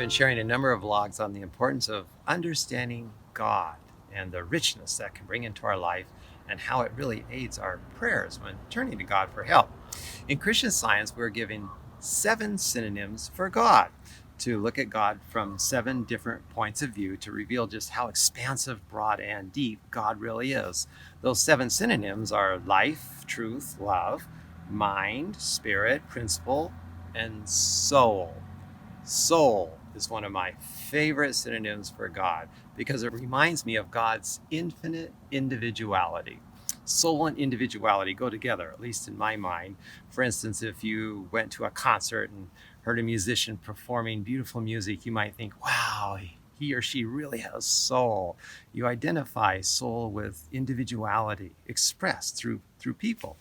been sharing a number of vlogs on the importance of understanding God and the richness that can bring into our life and how it really aids our prayers when turning to God for help. In Christian Science, we're given 7 synonyms for God to look at God from 7 different points of view to reveal just how expansive, broad, and deep God really is. Those 7 synonyms are life, truth, love, mind, spirit, principle, and soul. Soul is one of my favorite synonyms for God because it reminds me of God's infinite individuality. Soul and individuality go together, at least in my mind. For instance, if you went to a concert and heard a musician performing beautiful music, you might think, wow, he or she really has soul. You identify soul with individuality expressed through people.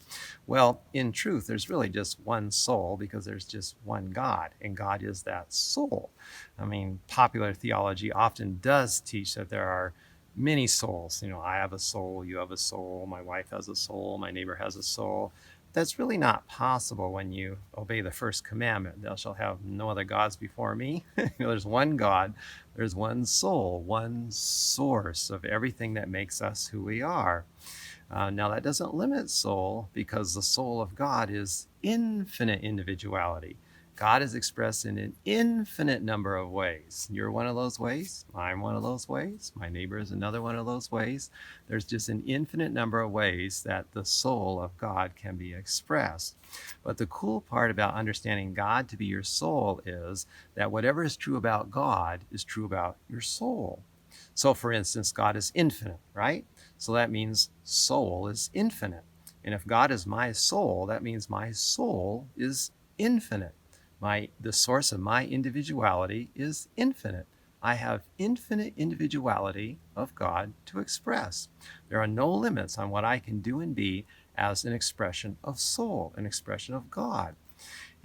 Well, in truth, there's really just one soul because there's just one God, and God is that soul. I mean, popular theology often does teach that there are many souls. You know, I have a soul, you have a soul, my wife has a soul, my neighbor has a soul. That's really not possible when you obey the first commandment. Thou shalt have no other gods before me. There's one God, there's one soul, one source of everything that makes us who we are. Now, that doesn't limit soul because the soul of God is infinite individuality. God is expressed in an infinite number of ways. You're one of those ways. I'm one of those ways. My neighbor is another one of those ways. There's just an infinite number of ways that the soul of God can be expressed. But the cool part about understanding God to be your soul is that whatever is true about God is true about your soul. So, for instance, God is infinite, right? So that means soul is infinite. And if God is my soul, that means my soul is infinite. The source of my individuality is infinite. I have infinite individuality of God to express. There are no limits on what I can do and be as an expression of soul, an expression of God.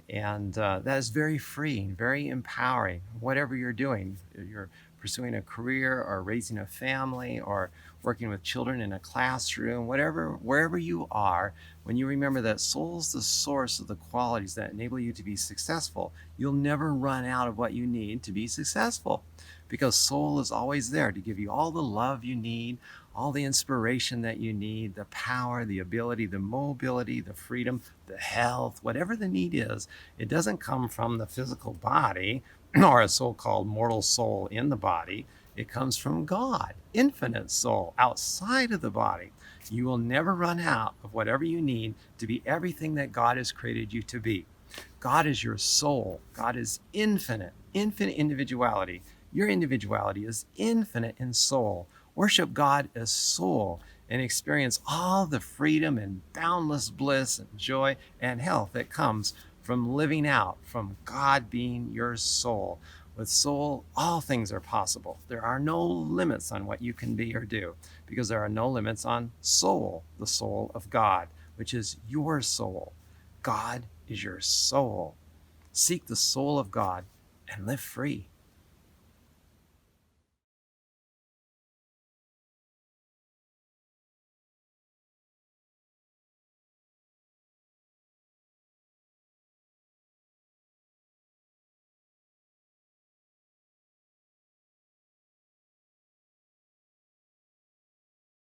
And that is very freeing, very empowering. Whatever you're doing, you're pursuing a career or raising a family or working with children in a classroom, wherever you are, when you remember that soul's the source of the qualities that enable you to be successful, you'll never run out of what you need to be successful because soul is always there to give you all the love you need, all the inspiration that you need, the power, the ability, the mobility, the freedom, the health, whatever the need is. It doesn't come from the physical body or a so-called mortal soul in the body. It comes from God, infinite soul, outside of the body. You will never run out of whatever you need to be everything that God has created you to be. God is your soul. God is infinite, infinite individuality. Your individuality is infinite in soul. Worship God as soul and experience all the freedom and boundless bliss and joy and health that comes from living out, from God being your soul. With soul, all things are possible. There are no limits on what you can be or do because there are no limits on soul, the soul of God, which is your soul. God is your soul. Seek the soul of God and live free.